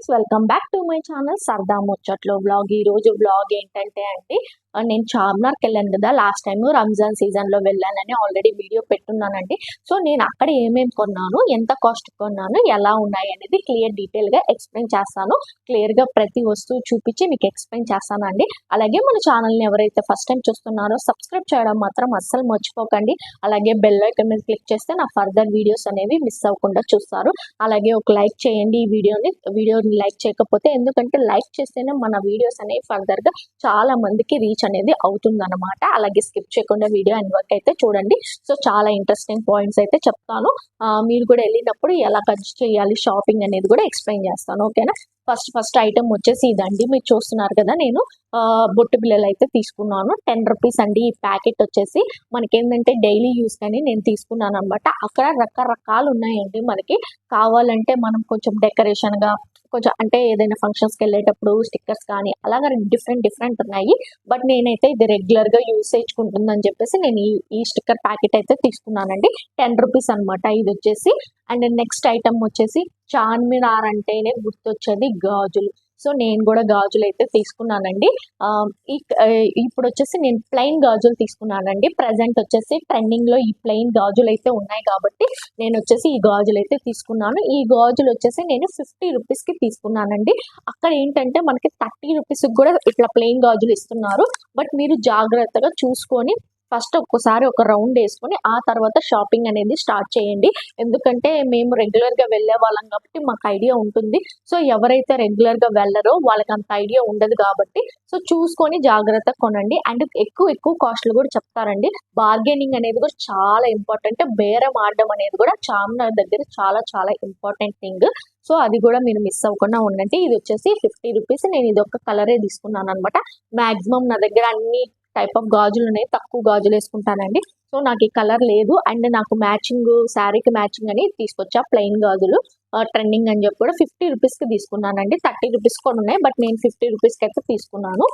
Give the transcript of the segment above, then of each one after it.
Friends, welcome back to my channel సరదా ముచ్చట్లో vlog. ఈ రోజు వ్లాగ్ ఏంటంటే నేను చార్మినార్కి వెళ్ళాను కదా. లాస్ట్ టైం రంజాన్ సీజన్లో వెళ్ళానని ఆల్రెడీ వీడియో పెట్టున్నానండి. సో నేను అక్కడ ఏమేమి కొన్నాను, ఎంత కాస్ట్ కొన్నాను, ఎలా ఉన్నాయి అనేది క్లియర్ డీటెయిల్గా ఎక్స్ప్లెయిన్ చేస్తాను. క్లియర్గా ప్రతి వస్తువు చూపించి మీకు ఎక్స్ప్లెయిన్ చేస్తానండి. అలాగే మన ఛానల్ని ఎవరైతే ఫస్ట్ టైం చూస్తున్నారో సబ్స్క్రైబ్ చేయడం మాత్రం అస్సలు మర్చిపోకండి. అలాగే బెల్ ఐకాన్ మీద క్లిక్ చేస్తే నా ఫర్దర్ వీడియోస్ అనేవి మిస్ అవ్వకుండా చూస్తారు. అలాగే ఒక లైక్ చేయండి ఈ వీడియోని లైక్ చేయకపోతే, ఎందుకంటే లైక్ చేస్తేనే మన వీడియోస్ అనేవి ఫర్దర్గా చాలా మందికి రీచ్ అనేది అవుతుందన్నమాట. అలాగే స్కిప్ చేయకుండా వీడియో ఎండ్ వరకు అయితే చూడండి. సో చాలా ఇంట్రెస్టింగ్ పాయింట్స్ అయితే చెప్తాను. మీరు కూడా వెళ్ళినప్పుడు ఎలా ఖర్చు చేయాలి షాపింగ్ అనేది కూడా ఎక్స్ప్లెయిన్ చేస్తాను, ఓకేనా. ఫస్ట్ ఐటమ్ వచ్చేసి ఇదండి. మీరు చూస్తున్నారు కదా, నేను బొట్టు బిళ్ళలు అయితే తీసుకున్నాను. 10 రూపీస్ అండి ఈ ప్యాకెట్ వచ్చేసి. మనకి ఏంటంటే డైలీ యూస్ కానీ నేను తీసుకున్నాను అనమాట. అక్కడ రకరకాలు ఉన్నాయండి. మనకి కావాలంటే మనం కొంచెం డెకరేషన్గా కొంచెం అంటే ఏదైనా ఫంక్షన్స్కి వెళ్ళేటప్పుడు స్టిక్కర్స్ కానీ అలాగే డిఫరెంట్ ఉన్నాయి. బట్ నేనైతే ఇది రెగ్యులర్గా యూసేజ్ ఉంటుందని చెప్పేసి నేను ఈ స్టిక్కర్ ప్యాకెట్ అయితే తీసుకున్నానండి. 10 రూపీస్ అనమాట ఇది వచ్చేసి. అండ్ నెక్స్ట్ ఐటమ్ వచ్చేసి చార్మినార్ అంటేనే గుర్తొచ్చేది గాజులు. సో నేను కూడా గాజులు అయితే తీసుకున్నానండి. ఇప్పుడు వచ్చేసి నేను ప్లెయిన్ గాజులు తీసుకున్నానండి. ప్రజెంట్ వచ్చేసి ట్రెండింగ్లో ఈ ప్లెయిన్ గాజులు అయితే ఉన్నాయి కాబట్టి నేను వచ్చేసి ఈ గాజులు అయితే తీసుకున్నాను. ఈ గాజులు వచ్చేసి నేను 50 రూపీస్కి తీసుకున్నానండి. అక్కడ ఏంటంటే మనకి 30 రూపీస్కి కూడా ఇట్లా ప్లెయిన్ గాజులు ఇస్తున్నారు. బట్ మీరు జాగ్రత్తగా చూసుకొని ఫస్ట్ ఒక్కసారి ఒక రౌండ్ వేసుకొని ఆ తర్వాత షాపింగ్ అనేది స్టార్ట్ చేయండి. ఎందుకంటే మేము రెగ్యులర్గా వెళ్ళే వాళ్ళం కాబట్టి మాకు ఐడియా ఉంటుంది. సో ఎవరైతే రెగ్యులర్గా వెళ్ళరో వాళ్ళకి అంత ఐడియా ఉండదు కాబట్టి సో చూసుకొని జాగ్రత్తగా కొనండి. అండ్ ఎక్కువ కాస్ట్లు కూడా చెప్తారండి. బార్గెనింగ్ అనేది కూడా చాలా ఇంపార్టెంట్. బేరం ఆడడం అనేది కూడా చార్మినార్ దగ్గర చాలా ఇంపార్టెంట్ థింగ్. సో అది కూడా మీరు మిస్ అవ్వకుండా ఉండండి. ఇది వచ్చేసి 50 రూపీస్. నేను ఇది ఒక కలరే తీసుకున్నాను అనమాట. మాక్సిమం నా దగ్గర అన్ని టైప్ ఆఫ్ గాజులు ఉన్నాయి. తక్కువ గాజులు వేసుకుంటానండి. సో నాకు ఈ కలర్ లేదు. అండ్ నాకు మ్యాచింగ్ శారీకి మ్యాచింగ్ అని తీసుకొచ్చా ప్లెయిన్ గాజులు. ట్రెండింగ్ అని చెప్పి కూడా 50 రూపీస్కి తీసుకున్నానండి. 30 రూపీస్ కూడా ఉన్నాయి, బట్ నేను 50 రూపీస్కి అయితే తీసుకున్నాను.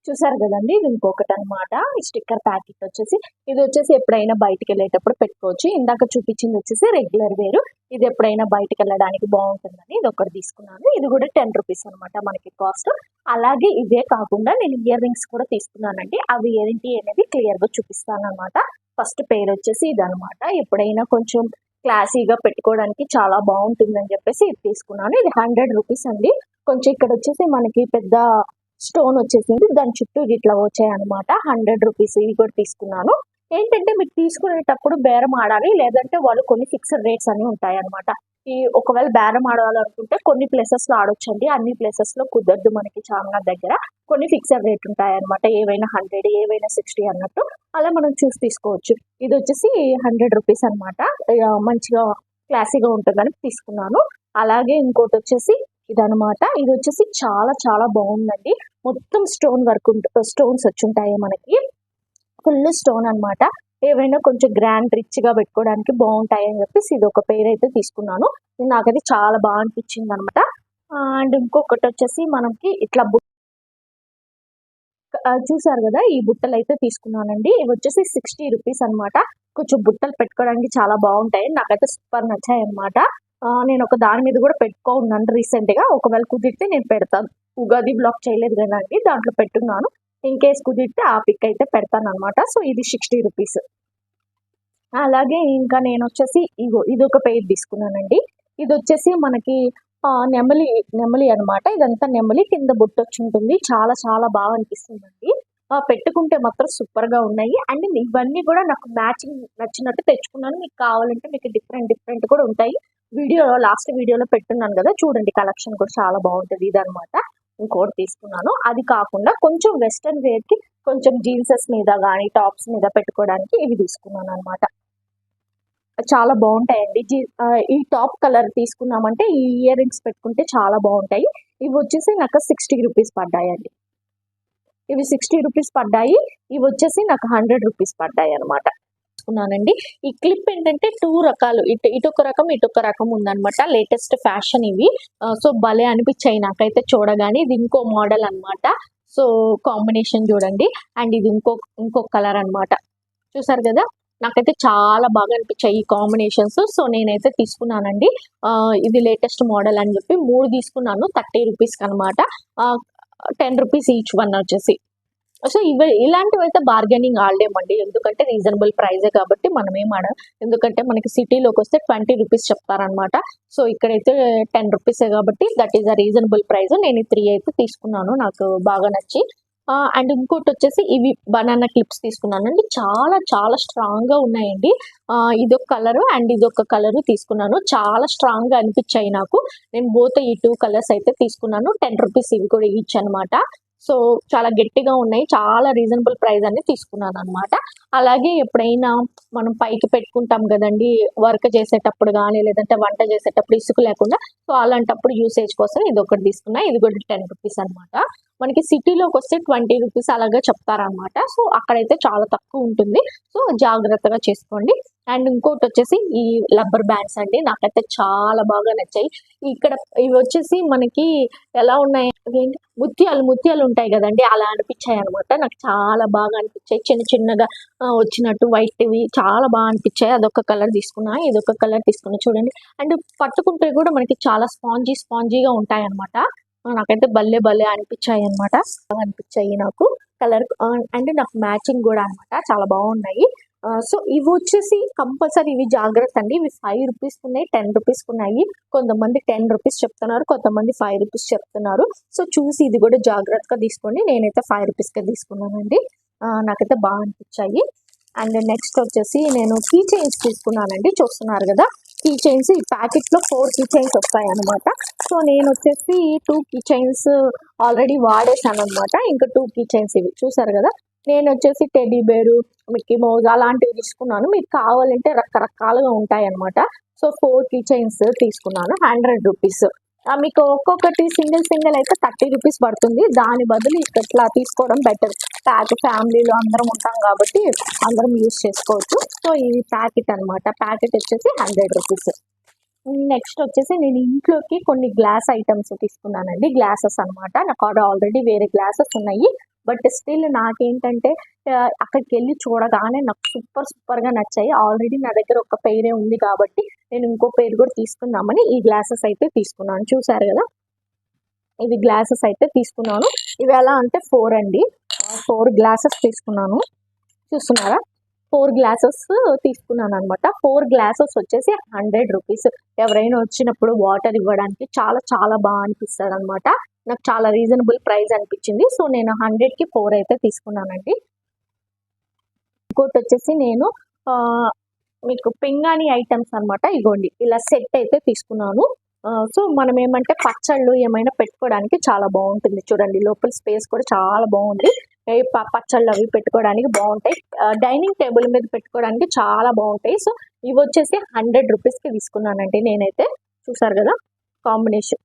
చూసారు కదండి, ఇది ఇంకొకటి అనమాట. ఈ స్టిక్కర్ ప్యాకెట్ వచ్చేసి ఇది వచ్చేసి ఎప్పుడైనా బయటకు వెళ్ళేటప్పుడు పెట్టుకోవచ్చు. ఇందాక చూపించింది వచ్చేసి రెగ్యులర్ వేరు. ఇది ఎప్పుడైనా బయటకు వెళ్ళడానికి బాగుంటుందని ఇది ఒకటి తీసుకున్నాను. ఇది కూడా 10 రూపీస్ అనమాట మనకి కాస్ట్. అలాగే ఇవే కాకుండా నేను ఇయర్ రింగ్స్ కూడా తీసుకున్నానండి. అవి ఏంటి అనేది క్లియర్గా చూపిస్తాను అనమాట. ఫస్ట్ పేరు వచ్చేసి ఇది అనమాట. ఎప్పుడైనా కొంచెం క్లాసీగా పెట్టుకోవడానికి చాలా బాగుంటుందని చెప్పేసి ఇది తీసుకున్నాను. ఇది 100 రూపీస్ అండి. కొంచెం ఇక్కడ వచ్చేసి మనకి పెద్ద స్టోన్ వచ్చేసింది, దాని చుట్టూ ఇట్లా వచ్చాయి అనమాట. 100 రూపీస్ ఇది కూడా తీసుకున్నాను. ఏంటంటే మీరు తీసుకునేటప్పుడు బేరం ఆడాలి, లేదంటే వాళ్ళు కొన్ని ఫిక్స్డ్ రేట్స్ అని ఉంటాయి అనమాట. ఒకవేళ బేరం ఆడాలనుకుంటే కొన్ని ప్లేసెస్ లో ఆడొచ్చండి, అన్ని ప్లేసెస్ లో కుదరదు. మనకి చార్మినార్ దగ్గర కొన్ని ఫిక్స్డ్ రేట్ ఉంటాయి అనమాట. ఏవైనా 100, ఏవైనా 60 అన్నట్టు అలా మనం చూసి తీసుకోవచ్చు. ఇది వచ్చేసి 100 రూపీస్ అనమాట. మంచిగా క్లాసీగా ఉంటుందని తీసుకున్నాను. అలాగే ఇంకోటి వచ్చేసి ఇదనమాట. ఇది వచ్చేసి చాలా బాగుందండి. మొత్తం స్టోన్ వర్క్ స్టోన్స్ వచ్చి ఉంటాయి మనకి. ఫుల్ స్టోన్ అనమాట. ఏవైనా కొంచెం గ్రాండ్ రిచ్ గా పెట్టుకోవడానికి బాగుంటాయి అని చెప్పేసి ఇది ఒక పేరు అయితే తీసుకున్నాను. నాకైతే చాలా బాగా అనిపించింది అనమాట. అండ్ ఇంకొకటి వచ్చేసి మనకి ఇట్లా చూసారు కదా, ఈ బుట్టలు అయితే తీసుకున్నానండి. ఇవి వచ్చేసి 60 రూపీస్ అనమాట. కొంచెం బుట్టలు పెట్టుకోవడానికి చాలా బాగుంటాయి. నాకైతే సూపర్ నచ్చాయి అనమాట. నేను ఒక దాని మీద కూడా పెట్టుకున్నాను రీసెంట్ గా. ఒకవేళ కుదిరితే నేను పెడతాను. ఉగాది బ్లాగ్ చేయలేదు కదా అండి, దాంట్లో పెట్టున్నాను. ఇన్ కేస్ కుదిరితే ఆ పిక్ అయితే పెడతాను అనమాట. సో ఇది 60 రూపీస్. అలాగే ఇంకా నేను వచ్చేసి ఇది ఒక పేరు తీసుకున్నానండి. ఇది వచ్చేసి మనకి నెమలి అనమాట. ఇదంతా నెమలి కింద బొట్టు వచ్చి ఉంటుంది. చాలా బాగా అనిపిస్తుందండి. పెట్టుకుంటే మాత్రం సూపర్ గా ఉన్నాయి. అండ్ ఇవన్నీ కూడా నాకు మ్యాచింగ్ నచ్చినట్టు తెచ్చుకున్నాను. మీకు కావాలంటే మీకు డిఫరెంట్ కూడా ఉంటాయి. లాస్ట్ వీడియోలో పెట్టున్నాను కదా, చూడండి. కలెక్షన్ కూడా చాలా బాగుంటుంది. ఇది అనమాట ఇంకోటి తీసుకున్నాను. అది కాకుండా కొంచెం వెస్టర్న్ వేర్ కి కొంచెం జీన్సెస్ మీద కానీ టాప్స్ మీద పెట్టుకోవడానికి ఇవి తీసుకున్నాను అనమాట. చాలా బాగుంటాయండి. ఈ టాప్ కలర్ తీసుకున్నామంటే ఈ ఇయర్ రింగ్స్ పెట్టుకుంటే చాలా బాగుంటాయి. ఇవి వచ్చేసి నాకు 60 రూపీస్ పడ్డాయండి. ఇవి 60 రూపీస్ పడ్డాయి. ఇవి వచ్చేసి నాకు 100 రూపీస్ పడ్డాయి అనమాట. తీసుకున్నానండి. ఈ క్లిప్ ఏంటంటే 2 రకాలు, ఇటొక రకం ఉందనమాట. లేటెస్ట్ ఫ్యాషన్ ఇవి. సో భలే అనిపించాయి నాకైతే చూడగానే. ఇది ఇంకో మోడల్ అనమాట. సో కాంబినేషన్ చూడండి. అండ్ ఇది ఇంకో కలర్ అనమాట. చూసారు కదా, నాకైతే చాలా బాగా అనిపించాయి ఈ కాంబినేషన్స్. సో నేనైతే తీసుకున్నానండి. ఇది లేటెస్ట్ మోడల్ అని చెప్పి 3 తీసుకున్నాను 30 రూపీస్కి అనమాట. 10 రూపీస్ ఈచ్ వన్ వచ్చేసి. సో ఇలాంటివి అయితే బార్గెనింగ్ ఆడలేమండి, ఎందుకంటే రీజనబుల్ ప్రైజే కాబట్టి మనం ఏం ఎందుకంటే మనకి సిటీలోకి వస్తే 20 రూపీస్ చెప్తారనమాట. సో ఇక్కడైతే 10 రూపీసే కాబట్టి that is a reasonable price. నేను ఈ 3 అయితే తీసుకున్నాను, నాకు బాగా నచ్చి. అండ్ ఇంకోటి వచ్చేసి ఇవి బనానా క్లిప్స్ తీసుకున్నాను అండి. చాలా చాలా స్ట్రాంగ్ గా ఉన్నాయండి. ఇదొక కలర్ అండ్ ఇదొక కలర్ తీసుకున్నాను, చాలా స్ట్రాంగ్ గా అనిపించాయి నాకు. నేను బోత్ ఈ 2 కలర్స్ అయితే తీసుకున్నాను. 10 రూపీస్ ఇవి కూడా ఈచ్ అనమాట. సో చాలా గట్టిగా ఉన్నాయి, చాలా రీజనబుల్ ప్రైస్ అని తీసుకున్నాను అనమాట. అలాగే ఎప్పుడైనా మనం పైకి పెట్టుకుంటాం కదండి, వర్క్ చేసేటప్పుడు కానీ లేదంటే వంట చేసేటప్పుడు ఇసుక లేకుండా, సో అలాంటప్పుడు యూసేజ్ కోసం ఇది ఒకటి తీసుకున్నా. ఇది కూడా 10 రూపీస్ అనమాట. మనకి సిటీలోకి వస్తే 20 రూపీస్ అలాగా చెప్తారనమాట. సో అక్కడైతే చాలా తక్కువ ఉంటుంది, సో జాగ్రత్తగా చేసుకోండి. అండ్ ఇంకోటి వచ్చేసి ఈ రబ్బర్ బ్యాండ్స్ అండి, నాకైతే చాలా బాగా నచ్చాయి. ఇక్కడ ఇవి వచ్చేసి మనకి ఎలా ఉన్నాయి ఏంటి, ముత్యాలు ఉంటాయి కదండి, అలా అనిపించాయి అనమాట. నాకు చాలా బాగా అనిపించాయి, చిన్న చిన్నగా వచ్చినట్టు వైట్వి చాలా బాగా అనిపించాయి. అదొక కలర్ తీసుకున్నా, ఇదొక కలర్ తీసుకున్నా చూడండి. అండ్ పట్టుకుంటే కూడా మనకి చాలా స్పాంజీగా ఉంటాయి అనమాట. నాకైతే భలే అనిపించాయి అనమాట, బాగా అనిపించాయి నాకు కలర్. అండ్ నాకు మ్యాచింగ్ కూడా అనమాట, చాలా బాగున్నాయి. సో ఇవి వచ్చేసి కంపల్సరీ ఇవి జాగ్రత్త అండి. ఇవి 5 రూపీస్ ఉన్నాయి, 10 రూపీస్ ఉన్నాయి. కొంతమంది 10 రూపీస్ చెప్తున్నారు, కొంతమంది 5 రూపీస్ చెప్తున్నారు. సో చూసి ఇది కూడా జాగ్రత్తగా తీసుకోండి. నేనైతే 5 రూపీస్కే తీసుకున్నానండి. నాకైతే బాగా అనిపించాయి. అండ్ నెక్స్ట్ వచ్చేసి నేను కీ చైన్స్ తీసుకున్నానండి. చూస్తున్నారు కదా, కీ చైన్స్ ఈ ప్యాకెట్లో 4 కీ చైన్స్ వస్తాయి అనమాట. సో నేను వచ్చేసి 2 కీ చైన్స్ ఆల్రెడీ వాడేసాను అనమాట. ఇంకా 2 కీ చైన్స్ ఇవి చూసారు కదా. నేను వచ్చేసి టెడ్డీ బేరు, మిక్కీ మౌజ్ అలాంటివి తీసుకున్నాను. మీకు కావాలంటే రకరకాలుగా ఉంటాయి అనమాట. సో 4 కీ చైన్స్ తీసుకున్నాను, 100 రూపీస్. మీకు ఒక్కొక్కటి సింగిల్ అయితే 30 రూపీస్ పడుతుంది. దాని బదులు ఇట్లా తీసుకోవడం బెటర్. ఫ్యామిలీలో అందరం ఉంటాం కాబట్టి అందరం యూజ్ చేసుకోవచ్చు. సో ఇది ప్యాకెట్ అనమాట, ప్యాకెట్ వచ్చేసి 100 రూపీస్. నెక్స్ట్ వచ్చేసి నేను ఇంట్లోకి కొన్ని గ్లాస్ ఐటమ్స్ తీసుకున్నానండి, గ్లాసెస్ అనమాట. నాకు ఆల్రెడీ వేరే గ్లాసెస్ ఉన్నాయి, బట్ స్టిల్ నాకేంటంటే అక్కడికి వెళ్ళి చూడగానే నాకు సూపర్గా నచ్చాయి. ఆల్రెడీ నా దగ్గర ఒక పెయిరే ఉంది కాబట్టి నేను ఇంకో పెయిర్ కూడా తీసుకుందామని ఈ గ్లాసెస్ అయితే తీసుకున్నాను. చూసారు కదా, ఇవి గ్లాసెస్ అయితే తీసుకున్నాను. ఇవి ఎలా అంటే 4 అండి, 4 గ్లాసెస్ తీసుకున్నాను. చూస్తున్నారా, 4 గ్లాసెస్ తీసుకున్నాను అనమాట. 4 గ్లాసెస్ వచ్చేసి 100 రూపీస్. ఎవరైనా వచ్చినప్పుడు వాటర్ ఇవ్వడానికి చాలా చాలా బాగా అనిపిస్తుంది అనమాట. నాకు చాలా రీజనబుల్ ప్రైస్ అనిపించింది. సో నేను 100కి 4 అయితే తీసుకున్నానండి. ఇంకోటి వచ్చేసి నేను మీకు పింగాణి ఐటమ్స్ అనమాట, ఇగోండి ఇలా సెట్ అయితే తీసుకున్నాను. సో మనం ఏమంటే పచ్చళ్ళు ఏమైనా పెట్టుకోవడానికి చాలా బాగుంటుంది. చూడండి, లోపల స్పేస్ కూడా చాలా బాగుంది. పచ్చళ్ళు అవి పెట్టుకోవడానికి బాగుంటాయి, డైనింగ్ టేబుల్ మీద పెట్టుకోవడానికి చాలా బాగుంటాయి. సో ఇవి వచ్చేసి 100 రూపీస్కి తీసుకున్నానండి నేనైతే. చూసారు కదా, కాంబినేషన్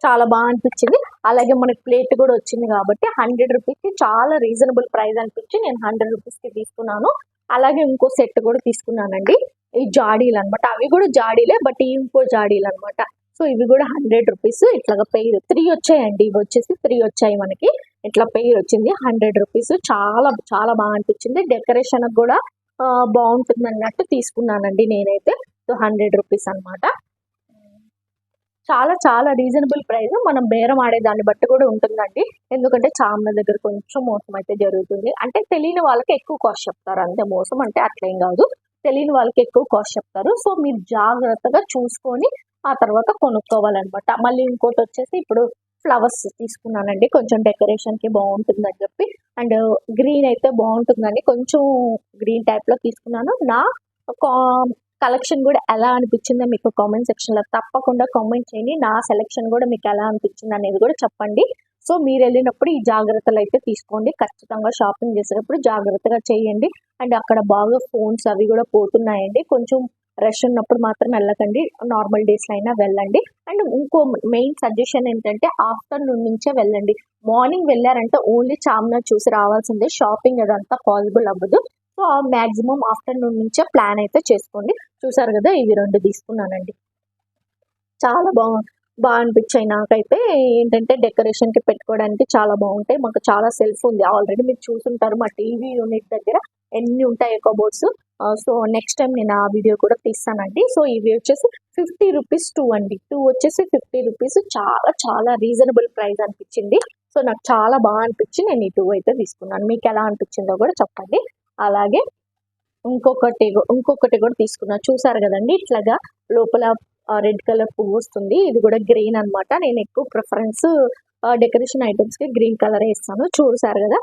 చాలా బాగా అనిపించింది. అలాగే మనకి ప్లేట్ కూడా వచ్చింది కాబట్టి 100 రూపీస్కి చాలా రీజనబుల్ ప్రైస్ అనిపించి నేను 100 రూపీస్కి తీసుకున్నాను. అలాగే ఇంకో సెట్ కూడా తీసుకున్నానండి, ఈ జాడీలు అనమాట. అవి కూడా జాడీలే, బట్ ఇంకో జాడీలు అనమాట. సో ఇవి కూడా 100 రూపీస్. ఇట్లాగా పెయిర్ 3 వచ్చాయండి, ఇవి వచ్చేసి 3 వచ్చాయి మనకి. ఇట్లా పెయిర్ వచ్చింది 100 రూపీస్. చాలా చాలా బాగా అనిపించింది, డెకరేషన్ కూడా బాగుంటుంది అన్నట్టు తీసుకున్నానండి నేనైతే. సో 100 రూపీస్ అనమాట. చాలా చాలా రీజనబుల్ ప్రైస్. మనం బేరం ఆడే దాన్ని బట్టి కూడా ఉంటుందండి, ఎందుకంటే చామ్న దగ్గర కొంచెం మోసం అయితే జరుగుతుంది. అంటే తెలియని వాళ్ళకి ఎక్కువ కాస్ట్ చెప్తారు, అంతే. మోసం అంటే అట్లేం కాదు, తెలియని వాళ్ళకి ఎక్కువ కాస్ట్ చెప్తారు. సో మీరు జాగ్రత్తగా చూసుకొని ఆ తర్వాత కొనుక్కోవాలన్నమాట. మళ్ళీ ఇంకోటి వచ్చేసి ఇప్పుడు ఫ్లవర్స్ తీసుకున్నానండి, కొంచెం డెకరేషన్కి బాగుంటుందని చెప్పి. అండ్ గ్రీన్ అయితే బాగుంటుందని కొంచెం గ్రీన్ టైప్లో తీసుకున్నాను. నా కలెక్షన్ కూడా ఎలా అనిపించిందో మీకు కామెంట్ సెక్షన్లో తప్పకుండా కామెంట్ చేయండి. నా సెలెక్షన్ కూడా మీకు ఎలా అనిపించింది అనేది కూడా చెప్పండి. సో మీరు వెళ్ళినప్పుడు ఈ జాగ్రత్తలు అయితే తీసుకోండి, ఖచ్చితంగా షాపింగ్ చేసేటప్పుడు జాగ్రత్తగా చేయండి. అండ్ అక్కడ బాగా ఫోన్స్ అవి కూడా పోతున్నాయండి, కొంచెం రష్ ఉన్నప్పుడు మాత్రం వెళ్ళకండి, నార్మల్ డేస్లో అయినా వెళ్ళండి. అండ్ ఇంకో మెయిన్ సజెషన్ ఏంటంటే ఆఫ్టర్నూన్ నుంచే వెళ్ళండి. మార్నింగ్ వెళ్ళారంటే ఓన్లీ చార్మినార్ చూసి రావాల్సిందే, షాపింగ్ అదంతా పాసిబుల్ అవ్వదు. సో మ్యాక్సిమం ఆఫ్టర్నూన్ నుంచే ప్లాన్ అయితే చేసుకోండి. చూసారు కదా, ఇవి 2 తీసుకున్నానండి, చాలా బాగా అనిపించాయి నాకైతే. ఏంటంటే డెకరేషన్‌కి పెట్టుకోవడానికి చాలా బాగుంటాయి. మాకు చాలా సెల్ఫ్ ఉంది. ఆల్రెడీ మీరు చూసుంటారు మా టీవీ యూనిట్ దగ్గర ఎన్ని ఉంటాయో కబోర్డ్స్. సో, నెక్స్ట్ టైమ్ నేను ఆ వీడియో కూడా తీస్తానండి. సో, ఇవి వచ్చేసి రూ. 50 2 అండి. 2 వచ్చేసి రూ. 50 చాలా చాలా రీజనబుల్ ప్రైస్ అనిపించింది. సో, నాకు చాలా బాగా అనిపించి నేను ఈ 2 అయితే తీసుకున్నాను. మీకు ఎలా అనిపించిందో కూడా చెప్పండి. అలాగే ఇంకొకటి కూడా తీసుకున్నా. చూసారు కదండి ఇట్లాగా లోపల రెడ్ కలర్ పువ్వు వస్తుంది. ఇది కూడా గ్రీన్ అన్నమాట. నేను ఎక్కువ ప్రిఫరెన్స్ డెకరేషన్ ఐటమ్స్ కి గ్రీన్ కలర్ ఇస్తాను. చూసారు కదా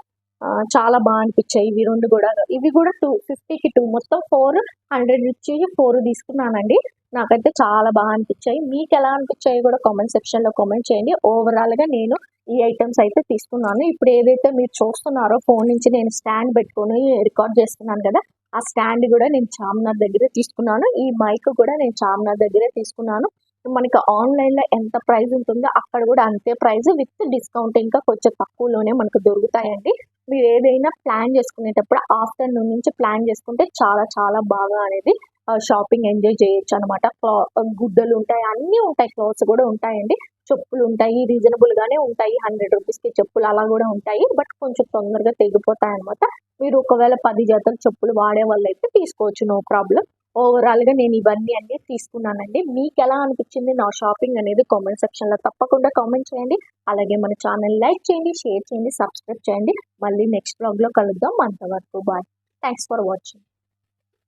చాలా బాగా అనిపించాయి ఇవి రెండు కూడా. ఇవి కూడా 250కి 2 మొత్తం 400 ఇచ్చి 4 తీసుకున్నానండి. నాకైతే చాలా బాగా అనిపించాయి. మీకు ఎలా అనిపించాయి కూడా కామెంట్ సెక్షన్ లో కామెంట్ చేయండి. ఓవరాల్ గా నేను ఈ ఐటమ్స్ అయితే తీసుకున్నాను. ఇప్పుడు ఏదైతే మీరు చూస్తున్నారో ఫోన్ నుంచి నేను స్టాండ్ పెట్టుకొని రికార్డ్ చేస్తున్నాను కదా, ఆ స్టాండ్ కూడా నేను చార్మినార్ దగ్గరే తీసుకున్నాను. ఈ మైక్ కూడా నేను చార్మినార్ దగ్గరే తీసుకున్నాను. మనకి ఆన్లైన్ లో ఎంత ప్రైస్ ఉంటుందో అక్కడ కూడా అంతే ప్రైస్ విత్ డిస్కౌంట్ ఇంకా కొంచెం తక్కువలోనే మనకు దొరుకుతాయండి. మీరు ఏదైనా ప్లాన్ చేసుకునేటప్పుడు ఆఫ్టర్నూన్ నుంచి ప్లాన్ చేసుకుంటే చాలా చాలా బాగా అనేది షాపింగ్ ఎంజాయ్ చేయొచ్చు అనమాట. గుడ్డలు ఉంటాయి, అన్నీ ఉంటాయి, క్లాత్స్ కూడా ఉంటాయండి, చెప్పులు ఉంటాయి, రీజనబుల్ గానే ఉంటాయి. 100 రూపీస్ కి చెప్పులు అలా కూడా ఉంటాయి. బట్ కొంచెం తొందరగా తెగిపోతాయి అనమాట. మీరు ఒకవేళ 10 జతల చెప్పులు వాడే వాళ్ళైతే తీసుకోవచ్చు, నో ప్రాబ్లం. ఓవరాల్ గా నేను ఇవన్నీ అన్ని తీసుకున్నానండి. మీకు ఎలా అనిపించింది నా షాపింగ్ అనేది కామెంట్ సెక్షన్ లో తప్పకుండా కామెంట్ చేయండి. అలాగే మన ఛానల్ లైక్ చేయండి, షేర్ చేయండి, సబ్స్క్రైబ్ చేయండి. మళ్ళీ నెక్స్ట్ బ్లాగ్ లో కలుద్దాం. అంతవరకు బాయ్. Thanks for watching.